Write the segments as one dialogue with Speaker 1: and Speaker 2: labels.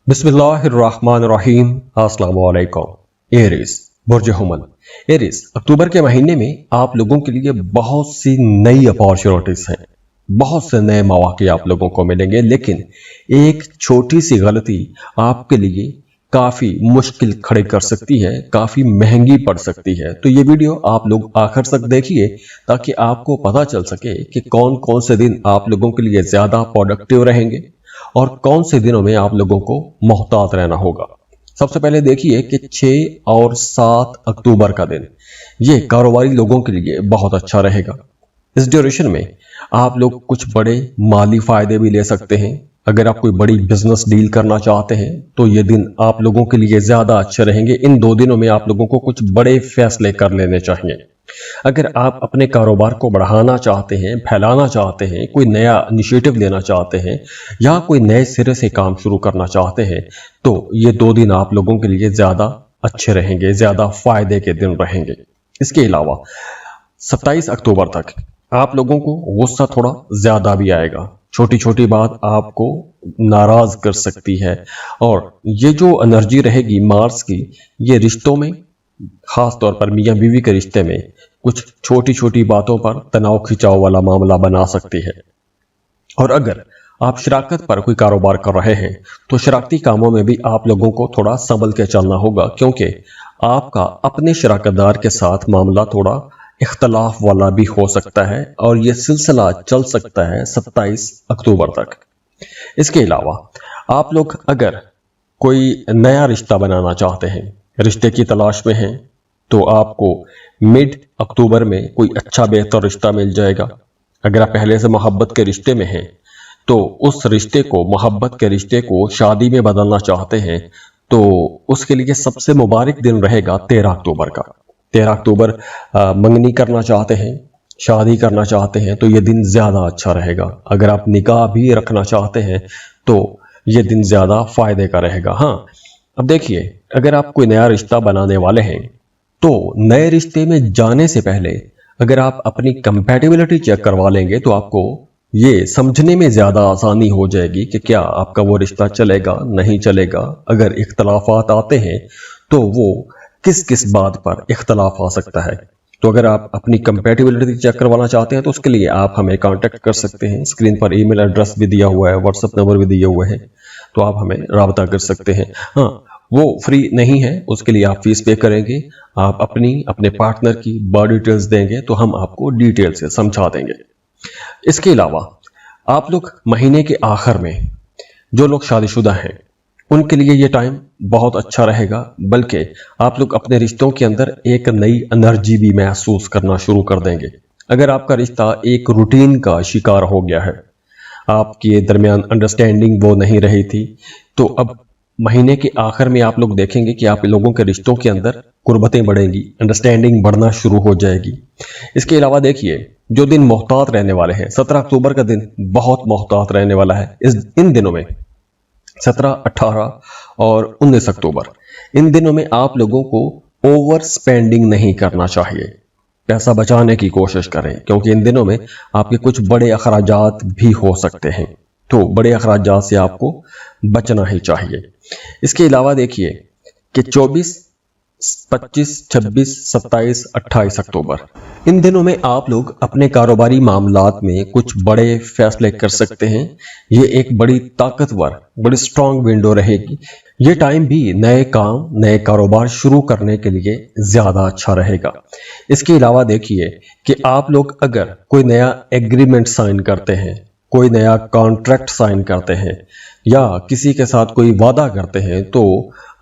Speaker 1: बिस्मिल्लाहिर्रहमानिर्रहीम। अस्सलाम वालेकुम। एरीज बुर्ज हुमल। एरीज, अक्टूबर के महीने में आप लोगों के लिए बहुत सी नई अपॉर्चुनिटीज हैं, बहुत से नए मौके आप लोगों को मिलेंगे, लेकिन एक छोटी सी गलती आपके लिए काफी मुश्किल खड़े कर सकती है, काफी महंगी पड़ सकती है। तो ये वीडियो आप लोग आखिर तक देखिए ताकि आपको पता चल सके कि कौन कौन से दिन आप लोगों के लिए ज्यादा प्रोडक्टिव रहेंगे और कौन से दिनों में आप लोगों को मोहतात रहना होगा। सबसे पहले देखिए कि 6 और 7 अक्टूबर का दिन ये कारोबारी लोगों के लिए बहुत अच्छा रहेगा। इस ड्यूरेशन में आप लोग कुछ बड़े माली फायदे भी ले सकते हैं। अगर आप कोई बड़ी बिजनेस डील करना चाहते हैं तो ये दिन आप लोगों के लिए ज्यादा अच्छे रहेंगे। इन 2 दिनों में आप लोगों को कुछ बड़े फैसले कर लेने चाहिए। अगर आप अपने कारोबार को बढ़ाना चाहते हैं, फैलाना चाहते हैं, कोई नया इनिशिएटिव लेना चाहते हैं या कोई नए सिरे से काम शुरू करना चाहते हैं तो ये 2 दिन आप लोगों के लिए ज्यादा अच्छे रहेंगे, ज्यादा फायदे के दिन रहेंगे। इसके अलावा 27 अक्टूबर तक आप लोगों को गुस्सा थोड़ा ज्यादा भी आएगा। छोटी छोटी बात आपको नाराज कर सकती है और ये जो एनर्जी रहेगी मार्स की, ये रिश्तों में, खास तौर पर मियां बीवी के रिश्ते में कुछ छोटी छोटी बातों पर तनाव खिंचाव वाला मामला बना सकती है। और अगर आप शराकत पर कोई कारोबार कर रहे हैं तो शराकती कामों में भी आप लोगों को थोड़ा संभल के चलना होगा, क्योंकि आपका अपने शराकतदार के साथ मामला थोड़ा इख्तलाफ वाला भी हो सकता है और यह सिलसिला चल सकता है 27 अक्टूबर तक। इसके अलावा आप लोग अगर कोई नया रिश्ता बनाना चाहते हैं, रिश्ते की तलाश में हैं, तो आपको मिड अक्टूबर में कोई अच्छा बेहतर रिश्ता मिल जाएगा। अगर आप पहले से मोहब्बत के रिश्ते में हैं तो उस रिश्ते को, मोहब्बत के रिश्ते को शादी में बदलना चाहते हैं तो उसके लिए सबसे मुबारक दिन रहेगा 13 अक्टूबर का। 13 अक्टूबर मंगनी करना चाहते हैं, शादी करना चाहते हैं तो ये दिन ज्यादा अच्छा रहेगा। अगर आप निकाह भी रखना चाहते हैं तो ये दिन ज्यादा फायदे का रहेगा। हाँ, अब देखिए, अगर आप कोई नया रिश्ता बनाने वाले हैं तो नए रिश्ते में जाने से पहले अगर आप अपनी कंपैटिबिलिटी चेक करवा लेंगे तो आपको ये समझने में ज्यादा आसानी हो जाएगी कि क्या आपका वो रिश्ता चलेगा, नहीं चलेगा। अगर इख्तलाफात आते हैं तो वो किस किस बात पर इख्तलाफ आ सकता है। तो अगर आप अपनी कंपैटिबिलिटी चेक करवाना चाहते हैं तो उसके लिए आप हमें कांटेक्ट कर सकते हैं। स्क्रीन पर ईमेल एड्रेस भी दिया हुआ है, व्हाट्सएप नंबर भी दिए हुए हैं, तो आप हमें राब्ता कर सकते हैं। हाँ, वो फ्री नहीं है, उसके लिए आप फीस पे करेंगे। आप अपने पार्टनर की बॉडी डिटेल्स देंगे तो हम आपको डिटेल से समझा देंगे। इसके अलावा आप लोग महीने के आखिर में, जो लोग शादीशुदा हैं उनके लिए ये टाइम बहुत अच्छा रहेगा, बल्कि आप लोग अपने रिश्तों के अंदर एक नई एनर्जी भी महसूस करना शुरू कर देंगे। अगर आपका रिश्ता एक रूटीन का शिकार हो गया है, आपके दरमियान अंडरस्टैंडिंग वो नहीं रही थी, तो अब महीने के आखिर में आप लोग देखेंगे कि आप लोगों के रिश्तों के अंदर कुर्बतें बढ़ेंगी, अंडरस्टैंडिंग बढ़ना शुरू हो जाएगी। इसके अलावा देखिए, जो दिन मोहतात रहने वाले हैं, 17 अक्टूबर का दिन बहुत मोहतात रहने वाला है। इन दिनों में 17, 18 और 19 अक्टूबर, इन दिनों में आप लोगों को ओवर स्पेंडिंग नहीं करना चाहिए। पैसा बचाने की कोशिश करें, क्योंकि इन दिनों में आपके कुछ बड़े अखराजात भी हो सकते हैं, तो बड़े अखराजात से आपको बचना ही चाहिए। इसके अलावा देखिए कि 24, 25, 26, 27, 28 अक्टूबर, इन दिनों में आप लोग अपने कारोबारी मामलात में कुछ बड़े फैसले कर सकते हैं। ये एक बड़ी ताकतवर, बड़ी स्ट्रांग विंडो रहेगी। ये टाइम भी नए काम, नए कारोबार शुरू करने के लिए ज्यादा अच्छा रहेगा। इसके अलावा देखिए कि आप लोग अगर कोई नया एग्रीमेंट साइन करते हैं, कोई नया कॉन्ट्रैक्ट साइन करते हैं या किसी के साथ कोई वादा करते हैं तो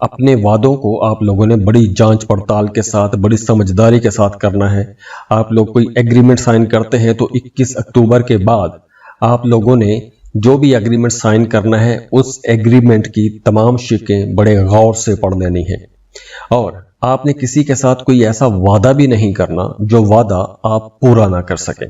Speaker 1: अपने वादों को आप लोगों ने बड़ी जांच पड़ताल के साथ, बड़ी समझदारी के साथ करना है। आप लोग कोई एग्रीमेंट साइन करते हैं तो 21 अक्टूबर के बाद आप लोगों ने जो भी एग्रीमेंट साइन करना है उस एग्रीमेंट की तमाम शिकें बड़े गौर से पढ़ लेनी है। और आपने किसी के साथ कोई ऐसा वादा भी नहीं करना जो वादा आप पूरा ना कर सकें।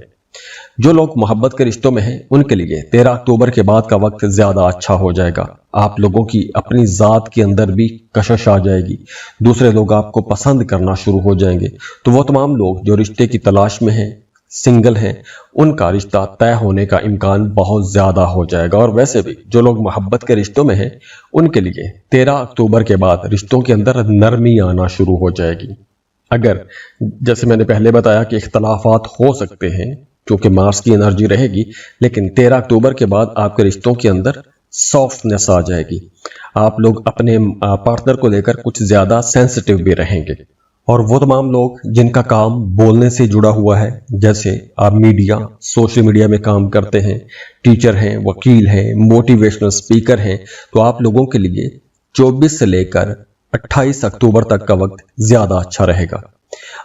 Speaker 1: जो लोग मोहब्बत के रिश्तों में हैं उनके लिए 13 अक्टूबर के बाद का वक्त ज्यादा अच्छा हो जाएगा। आप लोगों की अपनी जात के अंदर भी कशिश आ जाएगी, दूसरे लोग आपको पसंद करना शुरू हो जाएंगे। तो वो तमाम लोग जो रिश्ते की तलाश में हैं, सिंगल हैं उनका रिश्ता तय होने का इम्कान बहुत ज़्यादा हो जाएगा। और वैसे भी जो लोग मोहब्बत के रिश्तों में हैं उनके लिए 13 अक्टूबर के बाद रिश्तों के अंदर नरमी आना शुरू हो जाएगी। अगर जैसे मैंने पहले बताया कि इख्तलाफात हो सकते हैं क्योंकि मार्स की एनर्जी रहेगी, लेकिन 13 अक्टूबर के बाद आपके रिश्तों के अंदर सॉफ्टनेस आ जाएगी। आप लोग अपने पार्टनर को लेकर कुछ ज़्यादा सेंसिटिव भी रहेंगे। और वो तमाम लोग जिनका काम बोलने से जुड़ा हुआ है, जैसे आप मीडिया, सोशल मीडिया में काम करते हैं, टीचर हैं, वकील हैं, मोटिवेशनल स्पीकर हैं, तो आप लोगों के लिए 24 से लेकर 28 अक्टूबर तक का वक्त ज़्यादा अच्छा रहेगा।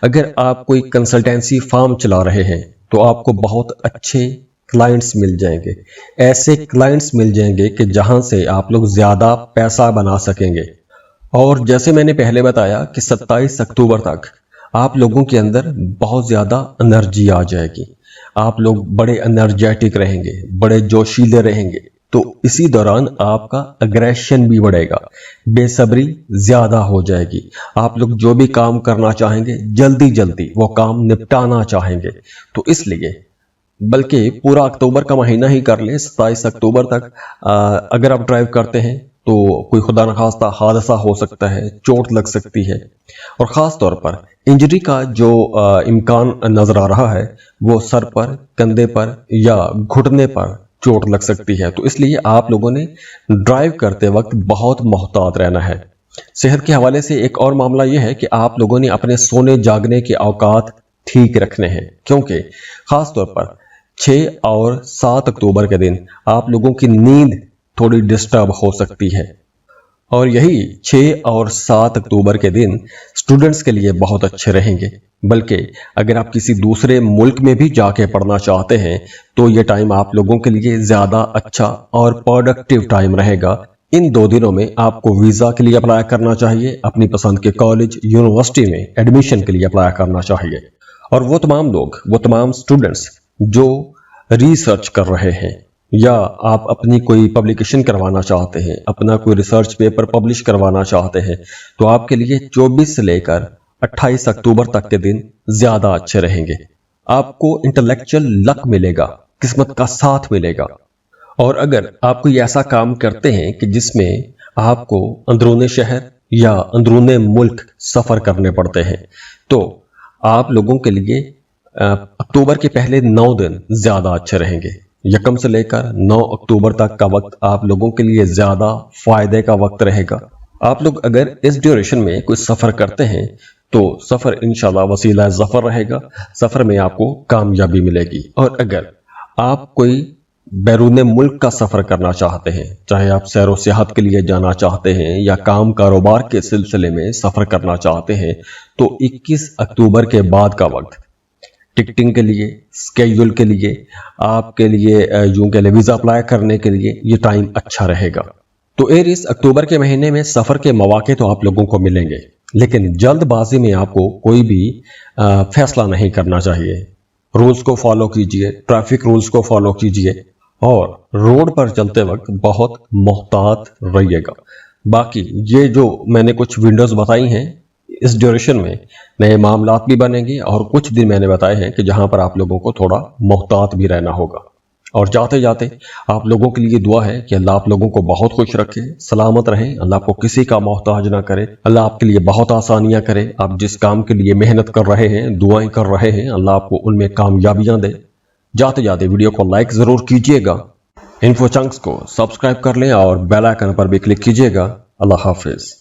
Speaker 1: अगर आप कोई कंसल्टेंसी फार्म चला रहे हैं तो आपको बहुत अच्छे क्लाइंट्स मिल जाएंगे। ऐसे क्लाइंट्स मिल जाएंगे कि जहां से आप लोग ज़्यादा पैसा बना सकेंगे। और जैसे मैंने पहले बताया कि 27 अक्टूबर तक आप लोगों के अंदर बहुत ज़्यादा एनर्जी आ जाएगी। आप लोग बड़े एनर्जेटिक रहेंगे, बड़े जोशीले रहेंगे। तो इसी दौरान आपका अग्रेशन भी बढ़ेगा, बेसब्री ज़्यादा हो जाएगी। आप लोग जो भी काम करना चाहेंगे जल्दी जल्दी वो काम निपटाना चाहेंगे। तो इसलिए बल्कि पूरा अक्टूबर का महीना ही कर लें, 27 अक्टूबर तक अगर आप ड्राइव करते हैं तो कोई खुदा न खास्ता हादसा हो सकता है, चोट लग सकती है। और ख़ास तौर पर इंजरी का जो इम्कान नज़र आ रहा है वो सर पर, कंधे पर या घुटने पर चोट लग सकती है। तो इसलिए आप लोगों ने ड्राइव करते वक्त बहुत मोहतात रहना है। सेहत के हवाले से एक और मामला यह है कि आप लोगों ने अपने सोने जागने के औकात ठीक रखने हैं, क्योंकि ख़ास तौर पर 6 और 7 अक्टूबर के दिन आप लोगों की नींद थोड़ी डिस्टर्ब हो सकती है। और यही 6 और 7 अक्टूबर के दिन स्टूडेंट्स के लिए बहुत अच्छे रहेंगे। बल्कि अगर आप किसी दूसरे मुल्क में भी जाके पढ़ना चाहते हैं तो ये टाइम आप लोगों के लिए ज़्यादा अच्छा और प्रोडक्टिव टाइम रहेगा। इन 2 दिनों में आपको वीज़ा के लिए अप्लाई करना चाहिए, अपनी पसंद के कॉलेज, यूनिवर्सिटी में एडमिशन के लिए अप्लाई करना चाहिए। और वो तमाम लोग, वो तमाम स्टूडेंट्स जो रिसर्च कर रहे हैं या आप अपनी कोई पब्लिकेशन करवाना चाहते हैं, अपना कोई रिसर्च पेपर पब्लिश करवाना चाहते हैं, तो आपके लिए 24 से लेकर 28 अक्टूबर तक के दिन ज़्यादा अच्छे रहेंगे। आपको इंटेलेक्चुअल लक मिलेगा, किस्मत का साथ मिलेगा। और अगर आप कोई ऐसा काम करते हैं कि जिसमें आपको अंदरूने शहर या अंदरूने मुल्क सफ़र करने पड़ते हैं, तो आप लोगों के लिए अक्टूबर के पहले 9 दिन ज़्यादा अच्छे रहेंगे। यकम से लेकर 9 अक्टूबर तक का वक्त आप लोगों के लिए ज़्यादा फ़ायदे का वक्त रहेगा। आप लोग अगर इस ड्यूरेशन में कोई सफ़र करते हैं तो सफ़र इंशाल्लाह वसीला ज़फ़र रहेगा, सफ़र में आपको कामयाबी मिलेगी। और अगर आप कोई बैरून मुल्क का सफ़र करना चाहते हैं, चाहे आप सैर व सियाहत के लिए जाना चाहते हैं या काम कारोबार के सिलसिले में सफ़र करना चाहते हैं, तो 21 अक्टूबर के बाद का वक्त टिकटिंग के लिए, स्केड्यूल के लिए, आपके लिए यूं कह लें वीज़ा अप्लाई करने के लिए ये टाइम अच्छा रहेगा। तो एरीज, अक्टूबर के महीने में सफ़र के मौके तो आप लोगों को मिलेंगे, लेकिन जल्दबाजी में आपको कोई भी फैसला नहीं करना चाहिए। रूल्स को फॉलो कीजिए, ट्रैफिक रूल्स को फॉलो कीजिए और रोड पर चलते वक्त बहुत मोहतात रहिएगा। बाकी ये जो मैंने कुछ विंडोज़ बताई हैं, इस ड्यूरेशन में नए मामलात भी बनेंगे और कुछ दिन मैंने बताए हैं कि जहां पर आप लोगों को थोड़ा मोहतात भी रहना होगा। और जाते जाते आप लोगों के लिए दुआ है कि अल्लाह आप लोगों को बहुत खुश रखे, सलामत रहें, अल्लाह आपको किसी का मोहताज ना करे, अल्लाह आपके लिए बहुत आसानियां करे। आप जिस काम के लिए मेहनत कर रहे हैं, दुआएं कर रहे हैं, अल्लाह आपको उनमें कामयाबियां दे। जाते जाते वीडियो को लाइक ज़रूर कीजिएगा, इन्फो चंक्स को सब्सक्राइब कर लें और बेल आइकन पर भी क्लिक कीजिएगा। अल्लाह हाफिज़।